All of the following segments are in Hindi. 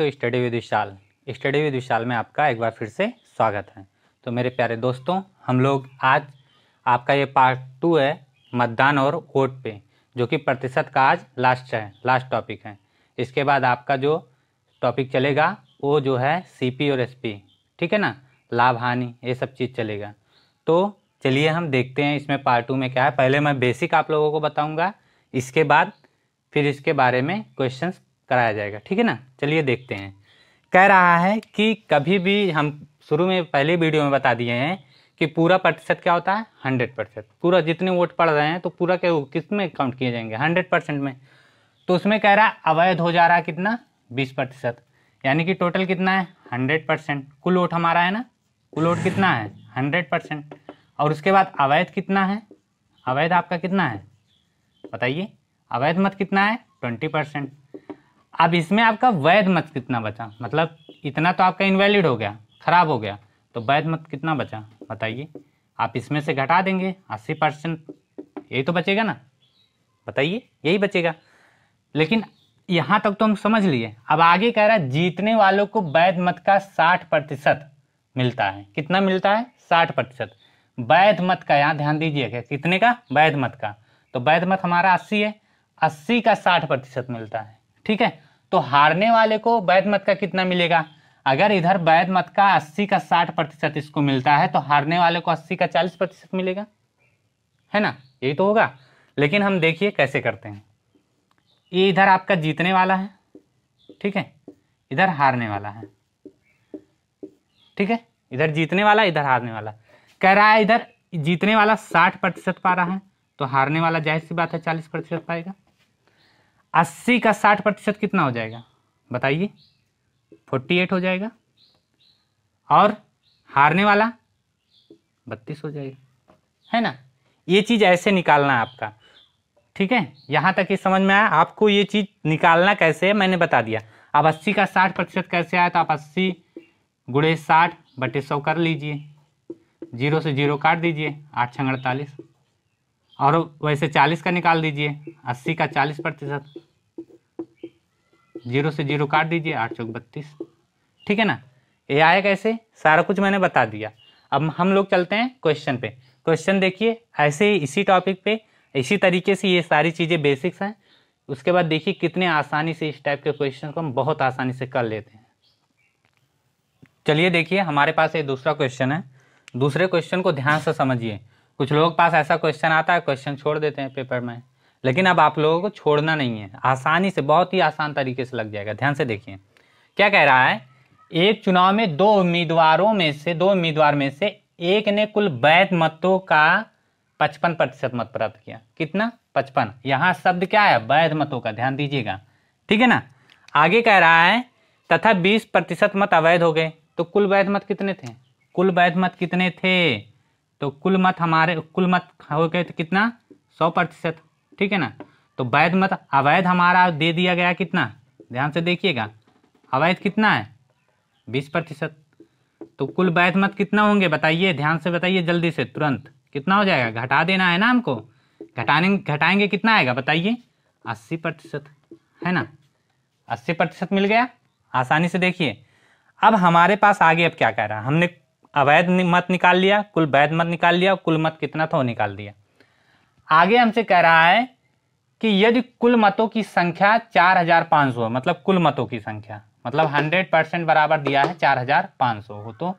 To study with Vishal. Study with Vishal में आपका एक बार फिर से स्वागत है। तो मेरे प्यारे दोस्तों, हम लोग आज आपका ये पार्ट 2 है मतदान और वोट पे, जो कि प्रतिशत का आज लास्ट टॉपिक है। इसके बाद आपका जो टॉपिक चलेगा वो जो है सीपी और एसपी, ठीक है ना, लाभ हानि, ये सब चीज़ चलेगा। तो चलिए हम देखते हैं इसमें पार्ट 2 में क्या है। पहले मैं बेसिक आप लोगों को बताऊंगा, इसके बाद फिर इसके बारे में क्वेश्चंस कराया जाएगा, ठीक है ना। चलिए देखते हैं। कह रहा है कि कभी भी हम शुरू में पहले वीडियो में बता दिए हैं कि पूरा प्रतिशत क्या होता है 100%। पूरा जितने वोट पड़ रहे हैं तो पूरा क्या किस में काउंट किए जाएंगे 100% में। तो उसमें कह रहा है अवैध हो जा रहा है कितना 20%, यानी कि टोटल कितना है 100%। कुल वोट हमारा है ना, कुल वोट कितना है 100%। और उसके बाद अवैध कितना है, अवैध आपका कितना है बताइए, अवैध मत कितना है 20%। अब इसमें आपका वैध मत कितना बचा, मतलब इतना तो आपका इनवैलिड हो गया, खराब हो गया, तो वैध मत कितना बचा बताइए। आप इसमें से घटा देंगे 80%, यही तो बचेगा ना, बताइए यही बचेगा। लेकिन यहाँ तक तो हम समझ लिए। अब आगे कह रहा है जीतने वालों को वैध मत का 60% मिलता है। कितना मिलता है 60%। वैध मत का यहाँ ध्यान दीजिएगा, कितने का वैध मत का, तो वैध मत हमारा 80 है, 80 का 60% मिलता है, ठीक है। तो हारने वाले को वैध मत का कितना मिलेगा, अगर इधर वैध मत का 80 का 60% इसको मिलता है तो हारने वाले को 80 का 40% मिलेगा, है ना, यही तो होगा। लेकिन हम देखिए कैसे करते हैं। ये इधर आपका जीतने वाला है, ठीक है, इधर हारने वाला है, ठीक है, इधर जीतने वाला इधर हारने वाला। कह रहा है इधर जीतने वाला 60% पा रहा है तो हारने वाला जाहिर सी बात है 40% पाएगा। 80 का 60% कितना हो जाएगा बताइए, 48 हो जाएगा। और हारने वाला 32 हो जाएगा, है ना। ये चीज़ ऐसे निकालना है आपका, ठीक है। यहाँ तक ये समझ में आया आपको, ये चीज़ निकालना कैसे है मैंने बता दिया। अब 80 का 60% कैसे आया, तो आप 80 गुणे 60/100 कर लीजिए, 0 से 0 काट दीजिए, 8 छंग 48। और वैसे 40 का निकाल दीजिए, 80 का 40%, 0 से 0 काट दीजिए, 8 चौक 32, ठीक है ना। ये आया कैसे, सारा कुछ मैंने बता दिया। अब हम लोग चलते हैं क्वेश्चन पे। क्वेश्चन देखिए ऐसे ही इसी टॉपिक पे इसी तरीके से, ये सारी चीज़ें बेसिक्स हैं। उसके बाद देखिए कितने आसानी से इस टाइप के क्वेश्चन को हम बहुत आसानी से कर लेते हैं। चलिए देखिए हमारे पास ये दूसरा क्वेश्चन है। दूसरे क्वेश्चन को ध्यान से समझिए। कुछ लोगों के पास ऐसा क्वेश्चन आता है, क्वेश्चन छोड़ देते हैं पेपर में, लेकिन अब आप लोगों को छोड़ना नहीं है, आसानी से, बहुत ही आसान तरीके से लग जाएगा। ध्यान से देखिए क्या कह रहा है। एक चुनाव में दो उम्मीदवार में से एक ने कुल वैध मतों का 55% मत प्राप्त किया। कितना 55, यहाँ शब्द क्या है वैध मतों का, ध्यान दीजिएगा, ठीक है ना। आगे कह रहा है तथा 20% मत अवैध हो गए। तो कुल वैध मत कितने थे, कुल वैध मत कितने थे, तो कुल मत हो गए तो कितना 100%, ठीक है ना। तो वैध मत अवैध हमारा दे दिया गया कितना, ध्यान से देखिएगा, अवैध कितना है 20%। तो कुल वैध मत कितना होंगे बताइए, ध्यान से बताइए जल्दी से, तुरंत कितना हो जाएगा, घटा देना है ना हमको, घटाएंगे कितना आएगा बताइए 80%, है ना। 80% मिल गया, आसानी से देखिए। अब हमारे पास आगे अब क्या कह रहा है, हमने अवैध मत निकाल लिया, कुल वैध मत निकाल लिया, कुल मत कितना था वो निकाल दिया। आगे हमसे कह रहा है कि यदि कुल मतों की संख्या 4500 है, मतलब कुल मतों की संख्या, मतलब 100% बराबर दिया है 4500 हो, तो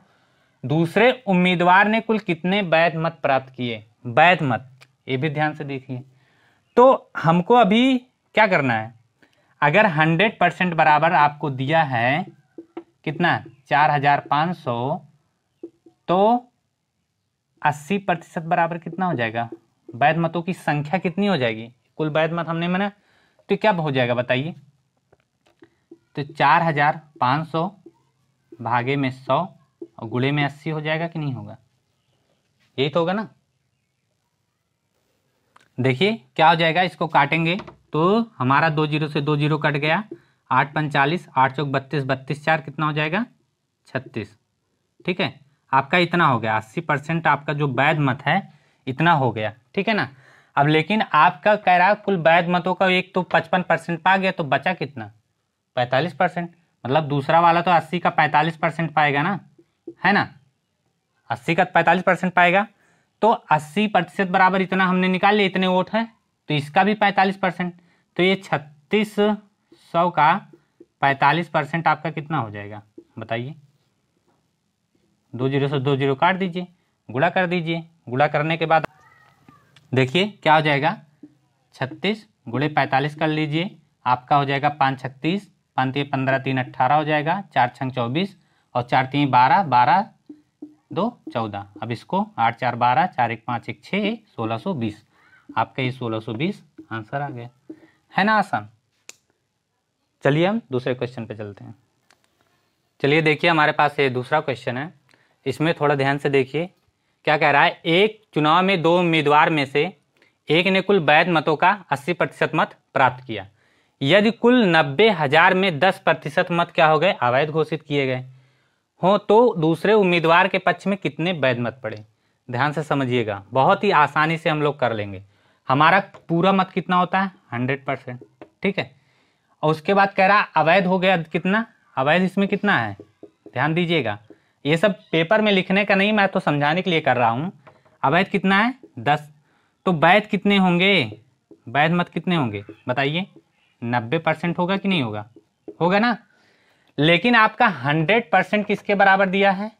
दूसरे उम्मीदवार ने कुल कितने वैध मत प्राप्त किए, वैध मत, ये भी ध्यान से देखिए। तो हमको अभी क्या करना है, अगर 100% बराबर आपको दिया है कितना 4500, तो 80% बराबर कितना हो जाएगा, वैध मतों की संख्या कितनी हो जाएगी, कुल वैध मत हमने माना, तो क्या हो जाएगा बताइए। तो 4500 भागे में 100 और गुणे में 80 हो जाएगा कि नहीं होगा, यही तो होगा ना। देखिए क्या हो जाएगा, इसको काटेंगे तो हमारा 2 0 से 2 0 कट गया, 8 45, 8 चौक 32, 32 4 कितना हो जाएगा 36, ठीक है। आपका इतना हो गया 80% आपका जो वैध मत है इतना हो गया, ठीक है ना। अब लेकिन आपका कह रहा है कुल वैध मतों का एक तो 55% पा गया, तो बचा कितना 45%। मतलब दूसरा वाला तो 80 का 45% पाएगा ना, है ना, 80 का 45% पाएगा, तो 80% बराबर इतना हमने निकाल लिया, इतने वोट हैं, तो इसका भी 45%, तो ये 3600 का 45% आपका कितना हो जाएगा बताइए। 2 जीरो से 2 जीरो काट दीजिए, गुणा कर दीजिए, गुणा करने के बाद देखिए क्या हो जाएगा, 36 गुणे 45 कर लीजिए, आपका हो जाएगा 5 36, 5 15 3 18 हो जाएगा, 4 6 24 और 4 3 12, 12 2 14। अब इसको 8 4 12, 4 1 5 1 6, 1620, आपका ये 1620 आंसर आ गया, है ना आसान। चलिए हम दूसरे क्वेश्चन पे चलते हैं। चलिए देखिए हमारे पास ये दूसरा क्वेश्चन है, इसमें थोड़ा ध्यान से देखिए क्या कह रहा है। एक चुनाव में 2 उम्मीदवार में से एक ने कुल वैध मतों का 80% मत प्राप्त किया। यदि कुल 90,000 में 10% मत क्या हो गए, अवैध घोषित किए गए हो, तो दूसरे उम्मीदवार के पक्ष में कितने वैध मत पड़े। ध्यान से समझिएगा, बहुत ही आसानी से हम लोग कर लेंगे। हमारा पूरा मत कितना होता है 100%, ठीक है। और उसके बाद कह रहा अवैध हो गया कितना, अवैध इसमें कितना है, ध्यान दीजिएगा, ये सब पेपर में लिखने का नहीं, मैं तो समझाने के लिए कर रहा हूं। अवैध कितना है 10, तो वैध कितने होंगे, वैध मत कितने होंगे बताइए, 90% होगा कि नहीं होगा, होगा ना। लेकिन आपका 100% किसके बराबर दिया है,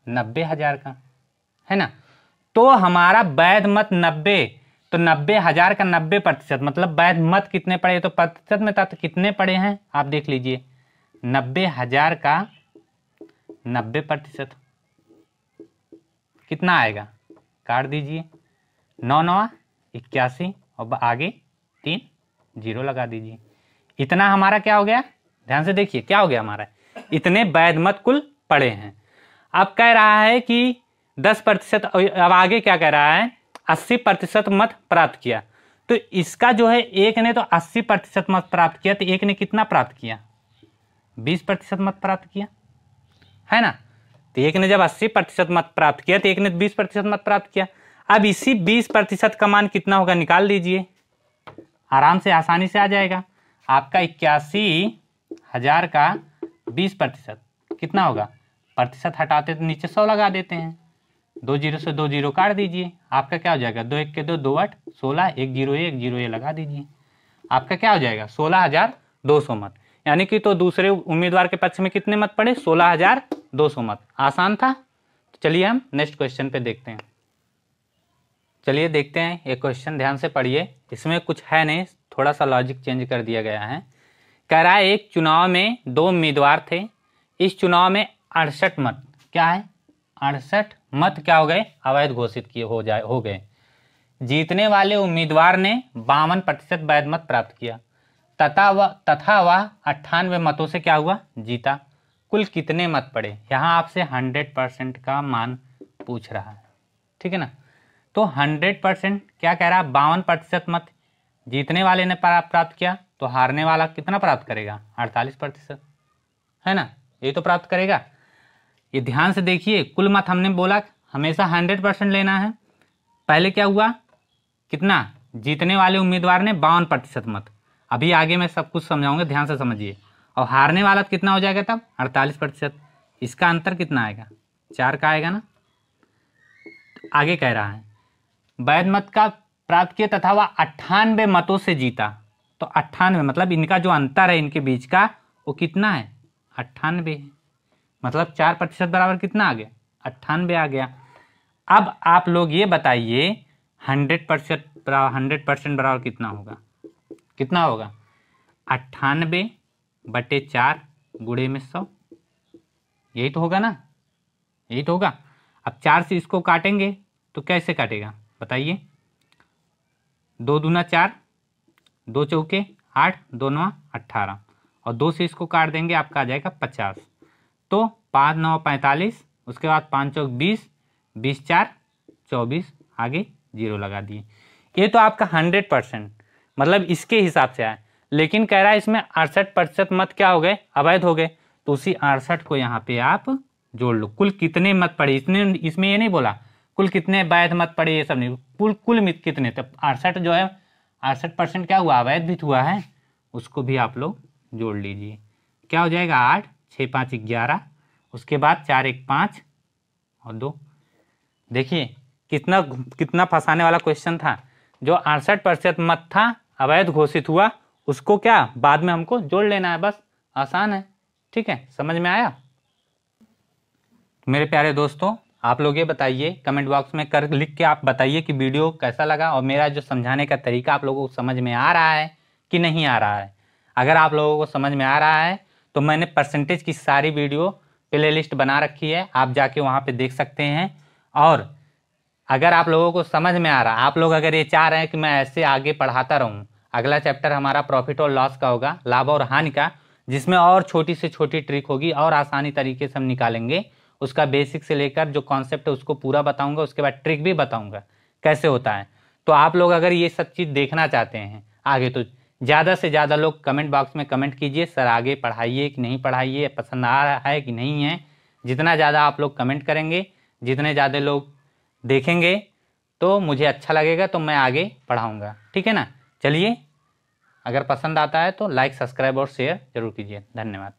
90,000 का, है ना। तो हमारा वैध मत 90, तो 90,000 का 90% मतलब वैध मत कितने पड़े, तो प्रतिशत में था तो कितने पड़े हैं आप देख लीजिए, 90,000 का 90% कितना आएगा, काट दीजिए, 9 9 81 और आगे 3 जीरो लगा दीजिए, इतना हमारा क्या हो गया, ध्यान से देखिए क्या हो गया हमारा, इतने वैध मत कुल पड़े हैं। अब कह रहा है कि 10%, अब आगे क्या कह रहा है 80% मत प्राप्त किया, तो इसका जो है एक ने तो 80% मत प्राप्त किया, तो एक ने कितना प्राप्त किया 20% मत प्राप्त किया, है ना। तो एक ने जब 80% मत प्राप्त किया तो एक ने 20% मत प्राप्त किया। अब इसी 20% का मान कितना होगा निकाल दीजिए, आराम से आसानी से आ जाएगा। आपका 81,000 का 20% कितना होगा, प्रतिशत हटाते तो नीचे 100 लगा देते हैं, 2 जीरो से 2 जीरो काट दीजिए, आपका क्या हो जाएगा 2 1 के 2 2 8 16, 1 जीरो 1 जीरो ये लगा दीजिए, आपका क्या हो जाएगा 16,200 मत। यानी कि तो दूसरे उम्मीदवार के पक्ष में कितने मत पड़े 16,200 मत। आसान था। तो चलिए हम नेक्स्ट क्वेश्चन पे देखते हैं। चलिए देखते हैं ये क्वेश्चन, ध्यान से पढ़िए, इसमें कुछ है नहीं, थोड़ा सा लॉजिक चेंज कर दिया गया है। कह रहा है एक चुनाव में 2 उम्मीदवार थे, इस चुनाव में 68 मत क्या है, 68 मत क्या हो गए अवैध घोषित किए हो गए। जीतने वाले उम्मीदवार ने 52% वैध मत प्राप्त किया तथा वह 98 मतों से क्या हुआ जीता। कुल कितने मत पड़े, यहाँ आपसे 100% का मान पूछ रहा है, ठीक है ना। तो 100% क्या कह रहा है 52% मत जीतने वाले ने प्राप्त किया, तो हारने वाला कितना प्राप्त करेगा 48%, है ना, ये तो प्राप्त करेगा। ये ध्यान से देखिए, कुल मत हमने बोला हमेशा 100% लेना है। पहले क्या हुआ कितना, जीतने वाले उम्मीदवार ने 52% मत, अभी आगे मैं सब कुछ समझाऊंगा, ध्यान से समझिए। और हारने वाला कितना हो जाएगा तब 48%, इसका अंतर कितना आएगा 4 का आएगा ना। आगे कह रहा है वैध मत का प्राप्त किया तथा वह 98 मतों से जीता, तो 98 मतलब इनका जो अंतर है इनके बीच का वो कितना है 98 है, मतलब 4% बराबर कितना आ गया 98 आ गया। अब आप लोग ये बताइए 100% बराबर कितना होगा, कितना होगा 98/4 गुणे में 100, यही तो होगा ना, यही तो होगा। अब 4 से इसको काटेंगे तो कैसे काटेगा बताइए, 2 दूना 4, 2 चौके 8, 2 9 18 और 2 से इसको काट देंगे आपका आ जाएगा 50, तो 5 9 45, उसके बाद 5 चौक 20, 20 4 24, आगे जीरो लगा दिए। ये तो आपका 100% मतलब इसके हिसाब से आया, लेकिन कह रहा है इसमें 68% मत क्या हो गए अवैध हो गए, तो उसी 68 को यहाँ पे आप जोड़ लो। कुल कितने मत पड़े, इसमें ये नहीं बोला कुल कितने वैध मत पड़े, ये सब नहीं, कुल मत कितने, तो 68 जो है 68% क्या हुआ अवैध भी हुआ है, उसको भी आप लोग जोड़ लीजिए। क्या हो जाएगा 8, 6 5 11, उसके बाद 4 1 5 और 2। देखिए कितना कितना फंसाने वाला क्वेश्चन था। जो 68% मत था अवैध घोषित हुआ, उसको क्या बाद में हमको जोड़ लेना है, बस आसान है। ठीक है, समझ में आया? मेरे प्यारे दोस्तों, आप लोग ये बताइए कमेंट बॉक्स में लिख के आप बताइए कि वीडियो कैसा लगा और मेरा जो समझाने का तरीका आप लोगों को समझ में आ रहा है कि नहीं आ रहा है। अगर आप लोगों को समझ में आ रहा है तो मैंने परसेंटेज की सारी वीडियो प्ले लिस्ट बना रखी है, आप जाके वहाँ पे देख सकते हैं। और अगर आप लोगों को समझ में आ रहा, आप लोग अगर ये चाह रहे हैं कि मैं ऐसे आगे पढ़ाता रहूँ, अगला चैप्टर हमारा प्रॉफिट और लॉस का होगा, लाभ और हानि का, जिसमें और छोटी से छोटी ट्रिक होगी और आसानी तरीके से हम निकालेंगे। उसका बेसिक से लेकर जो कॉन्सेप्ट है उसको पूरा बताऊंगा, उसके बाद ट्रिक भी बताऊंगा कैसे होता है। तो आप लोग अगर ये सब चीज़ देखना चाहते हैं आगे, तो ज़्यादा से ज़्यादा लोग कमेंट बॉक्स में कमेंट कीजिए, सर आगे पढ़ाइए कि नहीं पढ़ाइए, पसंद आ रहा है कि नहीं है। जितना ज़्यादा आप लोग कमेंट करेंगे, जितने ज़्यादा लोग देखेंगे तो मुझे अच्छा लगेगा, तो मैं आगे पढ़ाऊँगा। ठीक है ना? चलिए, अगर पसंद आता है तो लाइक, सब्सक्राइब और शेयर जरूर कीजिए। धन्यवाद।